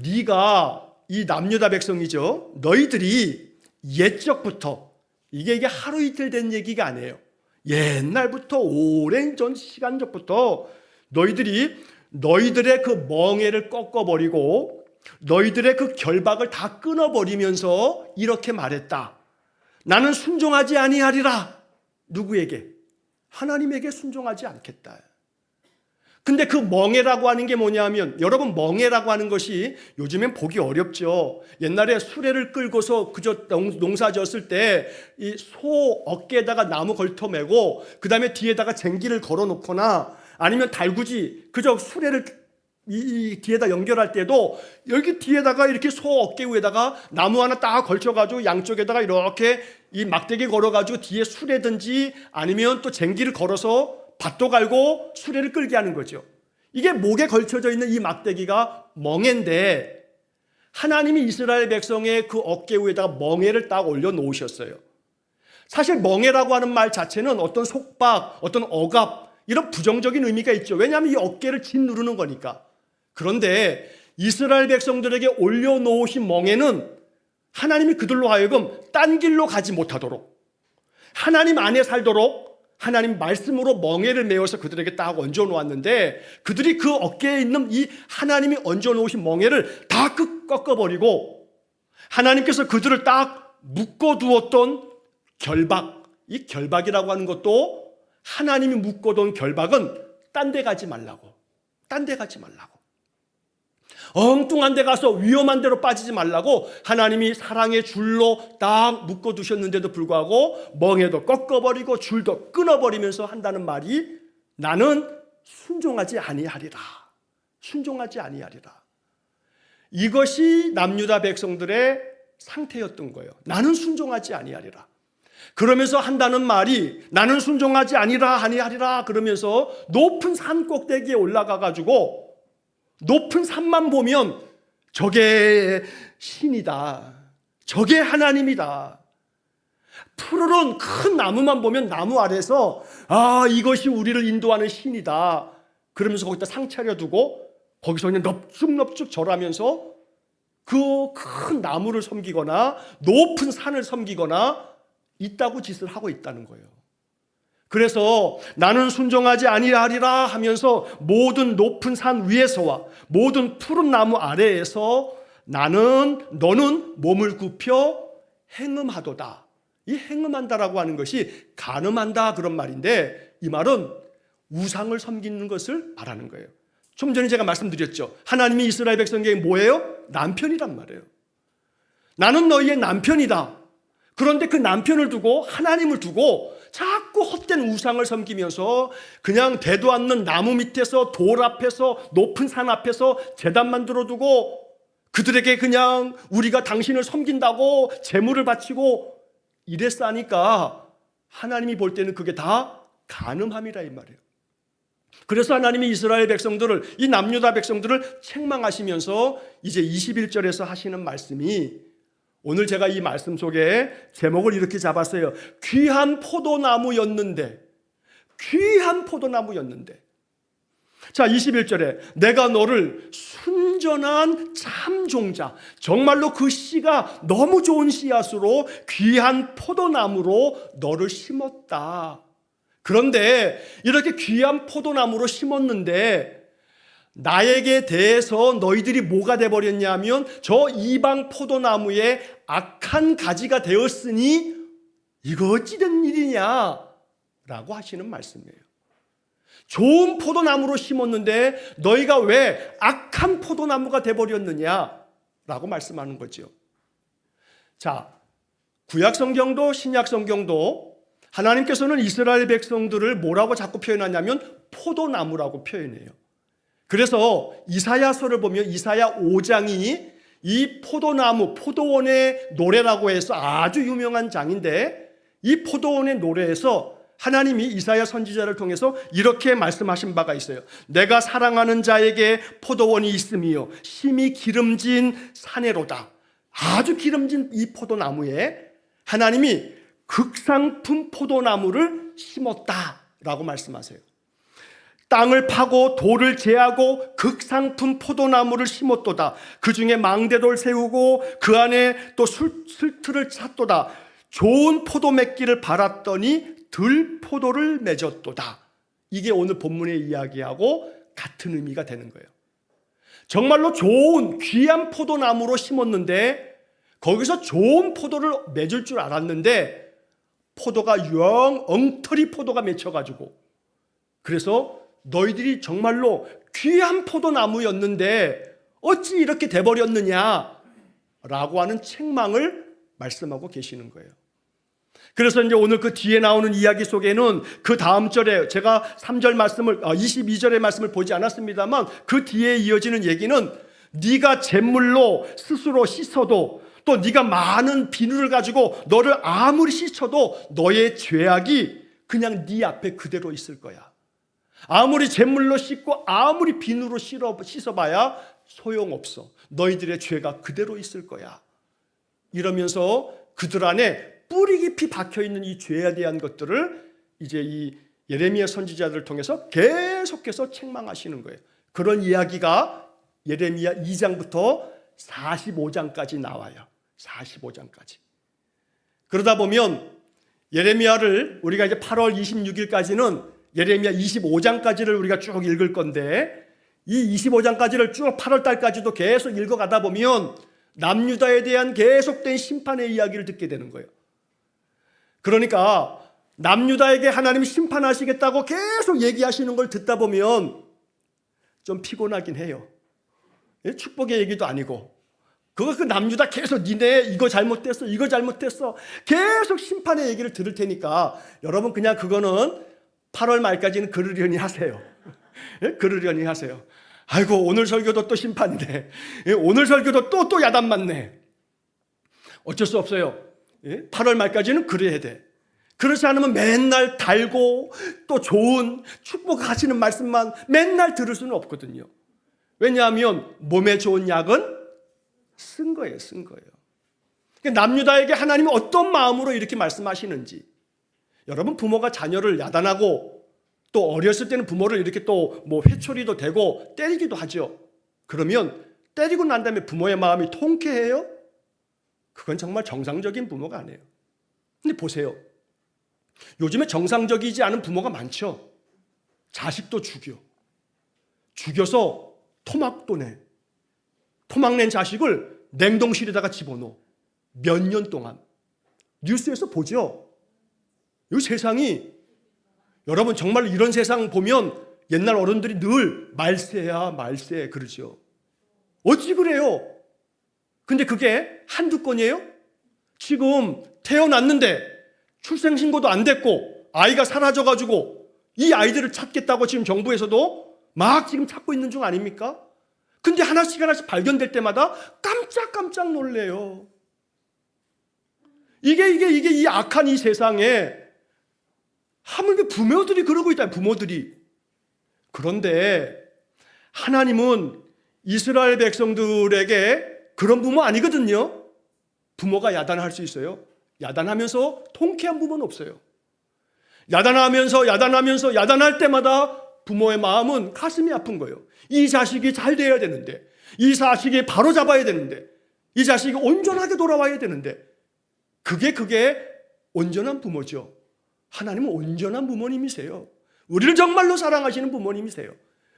S1: 네가 이 남유다 백성이죠. 너희들이 옛적부터 이게 하루 이틀 된 얘기가 아니에요. 옛날부터 오랜 전 시간적부터 너희들의 그 멍에를 꺾어버리고 너희들의 그 결박을 다 끊어버리면서 이렇게 말했다. 나는 순종하지 아니하리라. 누구에게? 하나님에게 순종하지 않겠다. 근데 그 멍에라고 하는 게 뭐냐면 여러분 멍에라고 하는 것이 요즘엔 보기 어렵죠. 옛날에 수레를 끌고서 그저 농사 지었을 때 이 소 어깨에다가 나무 걸터 매고 그 다음에 뒤에다가 쟁기를 걸어 놓거나 아니면 달구지 그저 수레를 이 뒤에다 연결할 때도 여기 뒤에다가 이렇게 소 어깨 위에다가 나무 하나 딱 걸쳐가지고 양쪽에다가 이렇게 이 막대기 걸어가지고 뒤에 수레든지 아니면 또 쟁기를 걸어서 밭도 갈고 수레를 끌게 하는 거죠. 이게 목에 걸쳐져 있는 이 막대기가 멍에인데 하나님이 이스라엘 백성의 그 어깨 위에다가 멍에를 딱 올려놓으셨어요. 사실 멍에라고 하는 말 자체는 어떤 속박, 어떤 억압 이런 부정적인 의미가 있죠. 왜냐하면 이 어깨를 짓누르는 거니까. 그런데 이스라엘 백성들에게 올려놓으신 멍에는 하나님이 그들로 하여금 딴 길로 가지 못하도록 하나님 안에 살도록 하나님 말씀으로 멍에를 메어서 그들에게 딱 얹어놓았는데 그들이 그 어깨에 있는 이 하나님이 얹어놓으신 멍에를 다 꺾어버리고 하나님께서 그들을 딱 묶어두었던 결박, 이 결박이라고 하는 것도 하나님이 묶어둔 결박은 딴 데 가지 말라고. 딴 데 가지 말라고. 엉뚱한 데 가서 위험한 데로 빠지지 말라고 하나님이 사랑의 줄로 딱 묶어두셨는데도 불구하고 멍에도 꺾어버리고 줄도 끊어버리면서 한다는 말이 나는 순종하지 아니하리라. 순종하지 아니하리라. 이것이 남유다 백성들의 상태였던 거예요. 나는 순종하지 아니하리라. 그러면서 한다는 말이 나는 순종하지 아니하리라 그러면서 높은 산 꼭대기에 올라가 가지고 높은 산만 보면 저게 신이다. 저게 하나님이다. 푸르른 큰 나무만 보면 나무 아래서 이것이 우리를 인도하는 신이다. 그러면서 거기다 상 차려두고 거기서 그냥 넙죽넙죽 절하면서 그 큰 나무를 섬기거나 높은 산을 섬기거나 있다고 짓을 하고 있다는 거예요. 그래서 나는 순종하지 아니하리라 하면서 모든 높은 산 위에서와 모든 푸른 나무 아래에서 너는 몸을 굽혀 행음하도다. 이 행음한다라고 하는 것이 간음한다 그런 말인데 이 말은 우상을 섬기는 것을 말하는 거예요. 좀 전에 제가 말씀드렸죠. 하나님이 이스라엘 백성에게 뭐예요? 남편이란 말이에요. 나는 너희의 남편이다. 그런데 그 남편을 두고 하나님을 두고 자꾸 헛된 우상을 섬기면서 그냥 대도 않는 나무 밑에서 돌 앞에서 높은 산 앞에서 제단 만들어두고 그들에게 그냥 우리가 당신을 섬긴다고 제물을 바치고 이랬어 하니까 하나님이 볼 때는 그게 다 간음함이라 이 말이에요. 그래서 하나님이 이스라엘 백성들을 이 남유다 백성들을 책망하시면서 이제 21절에서 하시는 말씀이 오늘 제가 이 말씀 속에 제목을 이렇게 잡았어요. 귀한 포도나무였는데. 자, 21절에 내가 너를 순전한 참종자, 정말로 그 씨가 너무 좋은 씨앗으로 귀한 포도나무로 너를 심었다. 그런데 이렇게 귀한 포도나무로 심었는데 나에게 대해서 너희들이 뭐가 돼버렸냐면 저 이방 포도나무에 악한 가지가 되었으니 이거 어찌 된 일이냐 라고 하시는 말씀이에요. 좋은 포도나무로 심었는데 너희가 왜 악한 포도나무가 돼버렸느냐 라고 말씀하는 거죠. 자, 구약성경도 신약성경도 하나님께서는 이스라엘 백성들을 뭐라고 자꾸 표현하냐면 포도나무라고 표현해요. 그래서 이사야서를 보면 이사야 5장이 이 포도나무, 포도원의 노래라고 해서 아주 유명한 장인데 이 포도원의 노래에서 하나님이 이사야 선지자를 통해서 이렇게 말씀하신 바가 있어요. 내가 사랑하는 자에게 포도원이 있으며 심히 기름진 사내로다. 아주 기름진 이 포도나무에 하나님이 극상품 포도나무를 심었다라고 말씀하세요. 땅을 파고 돌을 제하고 극상품 포도나무를 심었도다. 그 중에 망대돌 세우고 그 안에 또 술틀을 찼도다. 좋은 포도 맺기를 바랐더니 들포도를 맺었도다. 이게 오늘 본문의 이야기하고 같은 의미가 되는 거예요. 정말로 좋은 귀한 포도나무로 심었는데 거기서 좋은 포도를 맺을 줄 알았는데 포도가 영 엉터리 포도가 맺혀가지고 그래서 너희들이 정말로 귀한 포도나무였는데 어찌 이렇게 돼버렸느냐 라고 하는 책망을 말씀하고 계시는 거예요. 그래서 이제 오늘 그 뒤에 나오는 이야기 속에는 그 다음 절에 제가 3절 말씀을 22절의 말씀을 보지 않았습니다만 그 뒤에 이어지는 얘기는 네가 잿물로 스스로 씻어도 또 네가 많은 비누를 가지고 너를 아무리 씻어도 너의 죄악이 그냥 네 앞에 그대로 있을 거야. 아무리 잿물로 씻고 아무리 비누로 씻어봐야 소용없어. 너희들의 죄가 그대로 있을 거야. 이러면서 그들 안에 뿌리 깊이 박혀있는 이 죄에 대한 것들을 이제 이 예레미야 선지자들을 통해서 계속해서 책망하시는 거예요. 그런 이야기가 예레미야 2장부터 45장까지 나와요. 45장까지. 그러다 보면 예레미야를 우리가 이제 8월 26일까지는 예레미야 25장까지를 우리가 쭉 읽을 건데 이 25장까지를 쭉 8월 달까지도 계속 읽어가다 보면 남유다에 대한 계속된 심판의 이야기를 듣게 되는 거예요. 그러니까 남유다에게 하나님이 심판하시겠다고 계속 얘기하시는 걸 듣다 보면 좀 피곤하긴 해요. 축복의 얘기도 아니고 그 남유다 계속 니네 이거 잘못됐어 이거 잘못됐어 계속 심판의 얘기를 들을 테니까 여러분 그냥 그거는 8월 말까지는 그러려니 하세요. 그러려니 하세요. 아이고 오늘 설교도 또 심판이네. 오늘 설교도 또 야단 맞네. 어쩔 수 없어요. 8월 말까지는 그래야 돼. 그렇지 않으면 맨날 달고 또 좋은 축복하시는 말씀만 맨날 들을 수는 없거든요. 왜냐하면 몸에 좋은 약은 쓴 거예요. 쓴 거예요. 남유다에게 하나님이 어떤 마음으로 이렇게 말씀하시는지. 여러분 부모가 자녀를 야단하고 또 어렸을 때는 부모를 이렇게 또 뭐 회초리도 대고 때리기도 하죠. 그러면 때리고 난 다음에 부모의 마음이 통쾌해요? 그건 정말 정상적인 부모가 아니에요. 근데 보세요. 요즘에 정상적이지 않은 부모가 많죠. 자식도 죽여서 토막도 내. 토막 낸 자식을 냉동실에다가 집어넣어. 몇 년 동안. 뉴스에서 보죠. 이 세상이 여러분 정말 이런 세상 보면 옛날 어른들이 늘 말세야 말세 그러죠. 어찌 그래요? 근데 그게 한두 건이에요? 지금 태어났는데 출생신고도 안 됐고 아이가 사라져가지고 이 아이들을 찾겠다고 지금 정부에서도 막 지금 찾고 있는 중 아닙니까? 근데 하나씩 발견될 때마다 깜짝 놀래요. 이게 이 악한 이 세상에 하물며 부모들이 그러고 있다. 부모들이. 그런데 하나님은 이스라엘 백성들에게 그런 부모 아니거든요. 부모가 야단할 수 있어요. 야단하면서 통쾌한 부모는 없어요. 야단할 때마다 부모의 마음은 가슴이 아픈 거예요. 이 자식이 잘 돼야 되는데, 이 자식이 바로 잡아야 되는데, 이 자식이 온전하게 돌아와야 되는데, 그게 온전한 부모죠. 하나님은 온전한 부모님이세요. 우리를 정말로 사랑하시는 부모님이세요.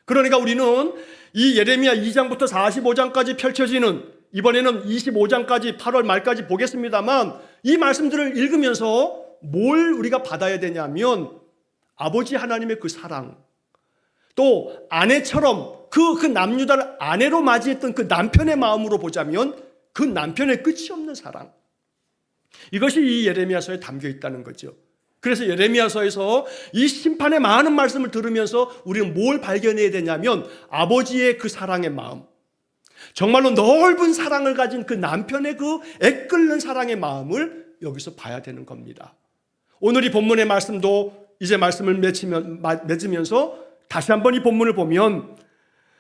S1: 그러니까 우리는 이 예레미야 2장부터 45장까지 펼쳐지는 이번에는 25장까지 8월 말까지 보겠습니다만 이 말씀들을 읽으면서 뭘 우리가 받아야 되냐면 아버지 하나님의 그 사랑, 또 아내처럼 그 남유다를 아내로 맞이했던 그 남편의 마음으로 보자면 그 남편의 끝이 없는 사랑, 이것이 이 예레미야서에 담겨 있다는 거죠. 그래서 예레미야서에서 이 심판의 많은 말씀을 들으면서 우리는 뭘 발견해야 되냐면 아버지의 그 사랑의 마음, 정말로 넓은 사랑을 가진 그 남편의 그 애끓는 사랑의 마음을 여기서 봐야 되는 겁니다. 오늘 이 본문의 말씀도 이제 말씀을 맺으면서 다시 한번 이 본문을 보면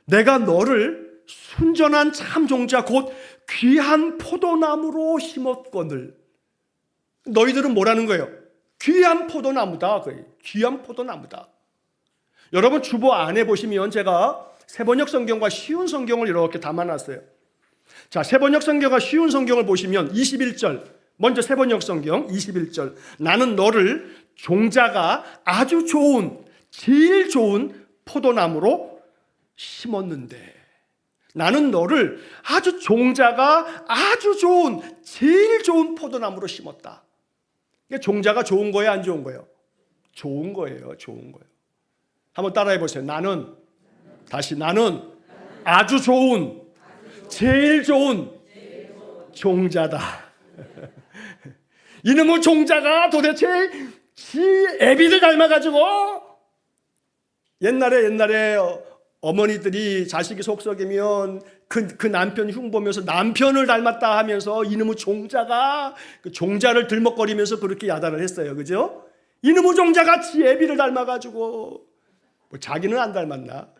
S1: 내가 너를 순전한 참 종자 곧 귀한 포도나무로 심었거늘. 너희들은 뭐라는 거예요? 귀한 포도나무다. 귀한 포도나무다. 여러분 주보 안에 보시면 제가 세번역 성경과 쉬운 성경을 이렇게 담아놨어요. 자, 세번역 성경과 쉬운 성경을 보시면 21절, 먼저 세번역 성경 21절. 나는 너를 종자가 아주 좋은, 제일 좋은 포도나무로 심었는데. 나는 너를 종자가 아주 좋은, 제일 좋은 포도나무로 심었다. 종자가 좋은 거예요, 안 좋은 거예요? 좋은 거예요, 좋은 거예요. 한번 따라해 보세요. 나는 아주 좋은, 제일 좋은 종자다. 이놈의 종자가 도대체 지 애비를 닮아가지고 옛날에 어머니들이 자식이 속썩이면 그 남편 흉보면서 남편을 닮았다 하면서 이놈의 종자가 그 종자를 들먹거리면서 그렇게 야단을 했어요. 그죠? 이놈의 종자가 지 애비를 닮아가지고 뭐 자기는 안 닮았나?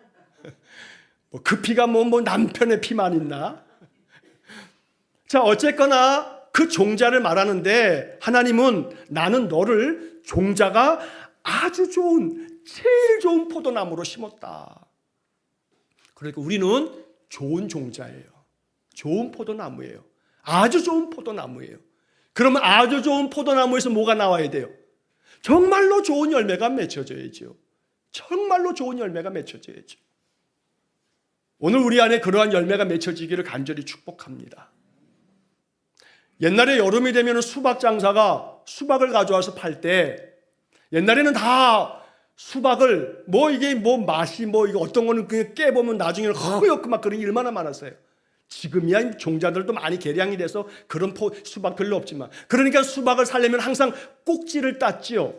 S1: 뭐 그 피가 뭐 남편의 피만 있나? 자, 어쨌거나 그 종자를 말하는데 하나님은 나는 너를 종자가 아주 좋은, 제일 좋은 포도나무로 심었다. 그러니까 우리는 좋은 종자예요. 좋은 포도나무예요. 아주 좋은 포도나무예요. 그러면 아주 좋은 포도나무에서 뭐가 나와야 돼요? 정말로 좋은 열매가 맺혀져야죠. 정말로 좋은 열매가 맺혀져야죠. 오늘 우리 안에 그러한 열매가 맺혀지기를 간절히 축복합니다. 옛날에 여름이 되면 수박 장사가 수박을 가져와서 팔 때 옛날에는 다 수박을 이게 맛이 이거 어떤 거는 그냥 깨보면 나중에는 허옇고 막 그런 게 얼마나 많았어요. 지금이야 종자들도 많이 개량이 돼서 그런 수박 별로 없지만, 그러니까 수박을 살려면 항상 꼭지를 땄지요.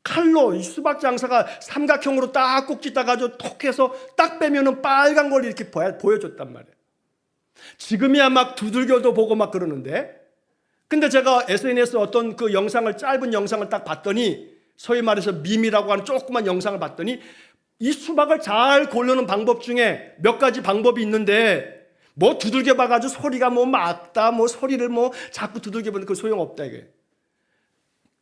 S1: 칼로 이 수박 장사가 삼각형으로 딱 꼭지 따가지고 톡 해서 딱 빼면은 빨간 걸 이렇게 보여줬단 말이에요. 지금이야 막 두들겨도 보고 막 그러는데, 근데 제가 SNS 어떤 그 영상을, 짧은 영상을 딱 봤더니, 소위 말해서 밈이라고 하는 조그만 영상을 봤더니, 이 수박을 잘 고르는 방법 중에 몇 가지 방법이 있는데, 두들겨 봐가지고 소리가 막다, 소리를 자꾸 두들겨 보는 그 소용없다 이게.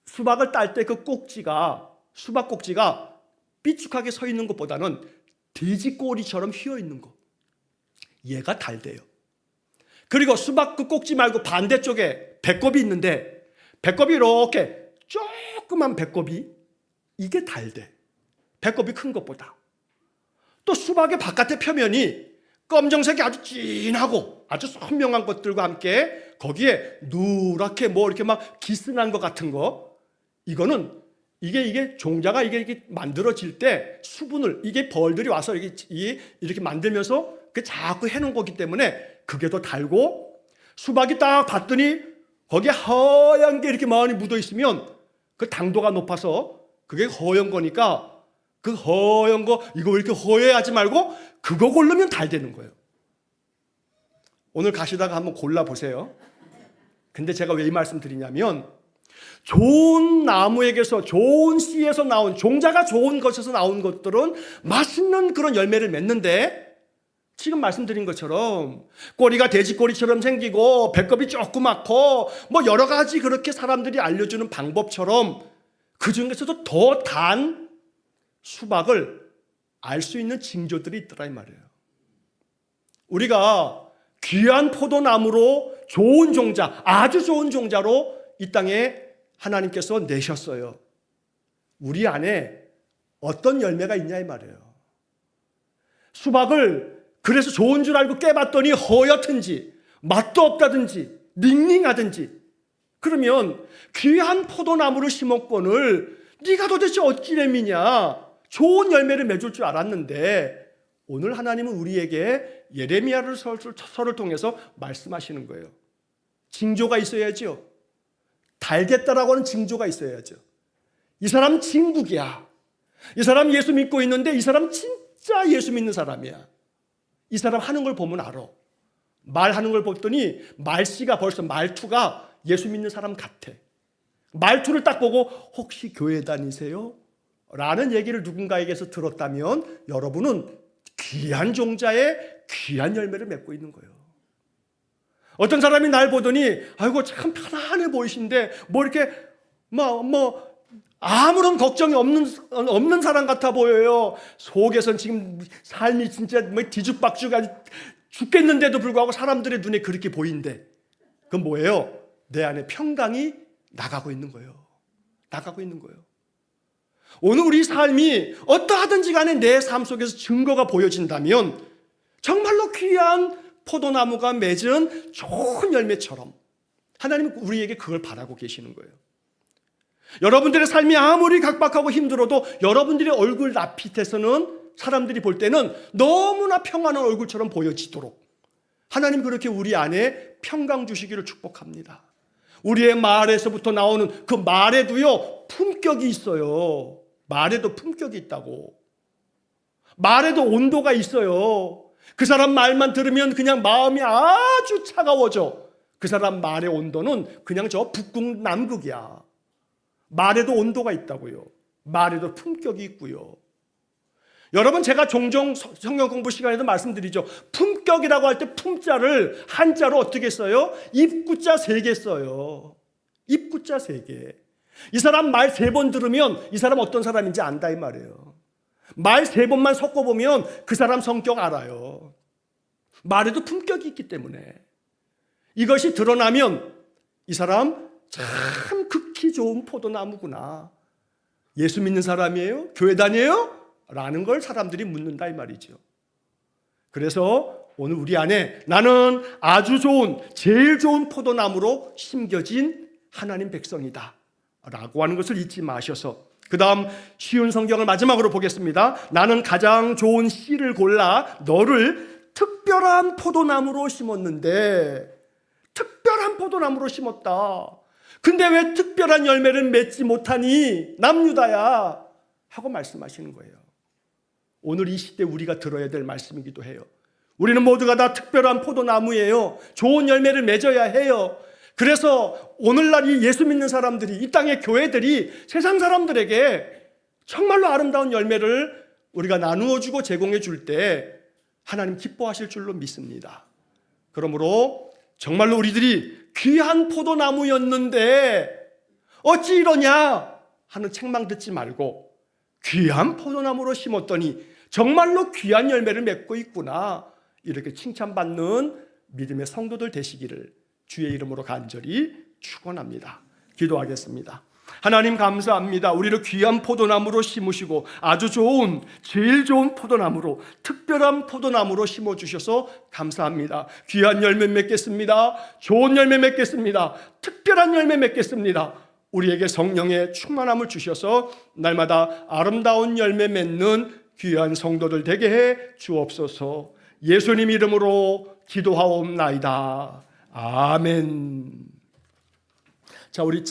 S1: 수박을 딸 때 그 꼭지가, 수박 꼭지가 삐죽하게 서 있는 것보다는 돼지 꼬리처럼 휘어 있는 거, 얘가 달대요. 그리고 수박 그 꼭지 말고 반대쪽에 배꼽이 있는데, 배꼽이 이렇게 조그만 배꼽이, 이게 달대. 배꼽이 큰 것보다. 또 수박의 바깥의 표면이 검정색이 아주 진하고 아주 선명한 것들과 함께 거기에 누렇게 이렇게 막 기스난 것 같은 거, 이거는 이게 종자가 이게 만들어질 때 수분을, 이게 벌들이 와서 이렇게 만들면서 자꾸 해놓은 거기 때문에 그게 더 달고, 수박이 딱 봤더니 거기에 허연 게 이렇게 많이 묻어 있으면 그 당도가 높아서 그게 허연 거니까, 그 허연 거 이거 왜 이렇게 허해하지 말고 그거 고르면 달되는 거예요. 오늘 가시다가 한번 골라보세요. 근데 제가 왜 이 말씀 드리냐면, 좋은 나무에게서, 좋은 씨에서 나온, 종자가 좋은 것에서 나온 것들은 맛있는 그런 열매를 맺는데, 지금 말씀드린 것처럼 꼬리가 돼지꼬리처럼 생기고 배꼽이 조그맣고 여러 가지 그렇게 사람들이 알려주는 방법처럼 그 중에서도 더 단 수박을 알 수 있는 징조들이 있더라 이 말이에요. 우리가 귀한 포도나무로 좋은 종자, 아주 좋은 종자로 이 땅에 하나님께서 내셨어요. 우리 안에 어떤 열매가 있냐 이 말이에요. 수박을 그래서 좋은 줄 알고 깨봤더니 허옇든지 맛도 없다든지 닝닝하든지, 그러면 귀한 포도나무를 심었건을 네가 도대체 어찌됨이냐, 좋은 열매를 맺을 줄 알았는데, 오늘 하나님은 우리에게 예레미야를 서를 통해서 말씀하시는 거예요. 징조가 있어야죠. 달겠다라고 하는 징조가 있어야죠. 이 사람 진국이야. 이 사람 예수 믿고 있는데 이 사람 진짜 예수 믿는 사람이야. 이 사람 하는 걸 보면 알아. 말하는 걸 봤더니 말씨가 벌써, 말투가 예수 믿는 사람 같아. 말투를 딱 보고 혹시 교회 다니세요? 라는 얘기를 누군가에게서 들었다면 여러분은 귀한 종자에 귀한 열매를 맺고 있는 거예요. 어떤 사람이 날 보더니 아이고 참 편안해 보이신데 이렇게 아무런 걱정이 없는 사람 같아 보여요. 속에선 지금 삶이 진짜 뒤죽박죽 아주 죽겠는데도 불구하고 사람들의 눈에 그렇게 보인대. 그건 뭐예요? 내 안에 평강이 나가고 있는 거예요. 나가고 있는 거예요. 오늘 우리 삶이 어떠하든지 간에 내 삶 속에서 증거가 보여진다면 정말로 귀한 포도나무가 맺은 좋은 열매처럼 하나님은 우리에게 그걸 바라고 계시는 거예요. 여러분들의 삶이 아무리 각박하고 힘들어도 여러분들의 얼굴 낯빛에서는 사람들이 볼 때는 너무나 평안한 얼굴처럼 보여지도록 하나님 그렇게 우리 안에 평강 주시기를 축복합니다. 우리의 말에서부터 나오는 그 말에도요 품격이 있어요. 말에도 품격이 있다고. 말에도 온도가 있어요. 그 사람 말만 들으면 그냥 마음이 아주 차가워져. 그 사람 말의 온도는 그냥 저 북극 남극이야. 말에도 온도가 있다고요. 말에도 품격이 있고요. 여러분, 제가 종종 성경 공부 시간에도 말씀드리죠. 품격이라고 할 때 품자를 한자로 어떻게 써요? 입구자 3개 써요. 입구자 3개. 이 사람 말 3번 들으면 이 사람 어떤 사람인지 안다 이 말이에요. 말 3번만 섞어보면 그 사람 성격 알아요. 말에도 품격이 있기 때문에 이것이 드러나면 이 사람 참 극히 좋은 포도나무구나. 예수 믿는 사람이에요? 교회 다녀요? 라는 걸 사람들이 묻는다 이 말이죠. 그래서 오늘 우리 안에 나는 아주 좋은, 제일 좋은 포도나무로 심겨진 하나님 백성이다 라고 하는 것을 잊지 마셔서 그 다음 쉬운 성경을 마지막으로 보겠습니다. 나는 가장 좋은 씨를 골라 너를 특별한 포도나무로 심었는데, 특별한 포도나무로 심었다. 근데 왜 특별한 열매를 맺지 못하니 남유다야 하고 말씀하시는 거예요. 오늘 이 시대 우리가 들어야 될 말씀이기도 해요. 우리는 모두가 다 특별한 포도나무예요. 좋은 열매를 맺어야 해요. 그래서 오늘날 이 예수 믿는 사람들이, 이 땅의 교회들이 세상 사람들에게 정말로 아름다운 열매를 우리가 나누어주고 제공해 줄 때 하나님 기뻐하실 줄로 믿습니다. 그러므로 정말로 우리들이 귀한 포도나무였는데 어찌 이러냐 하는 책망 듣지 말고, 귀한 포도나무로 심었더니 정말로 귀한 열매를 맺고 있구나, 이렇게 칭찬받는 믿음의 성도들 되시기를 주의 이름으로 간절히 축원합니다. 기도하겠습니다. 하나님 감사합니다. 우리를 귀한 포도나무로 심으시고 아주 좋은, 제일 좋은 포도나무로, 특별한 포도나무로 심어주셔서 감사합니다. 귀한 열매 맺겠습니다. 좋은 열매 맺겠습니다. 특별한 열매 맺겠습니다. 우리에게 성령의 충만함을 주셔서 날마다 아름다운 열매 맺는 귀한 성도들 되게 해 주옵소서. 예수님 이름으로 기도하옵나이다. 아멘. 자, 우리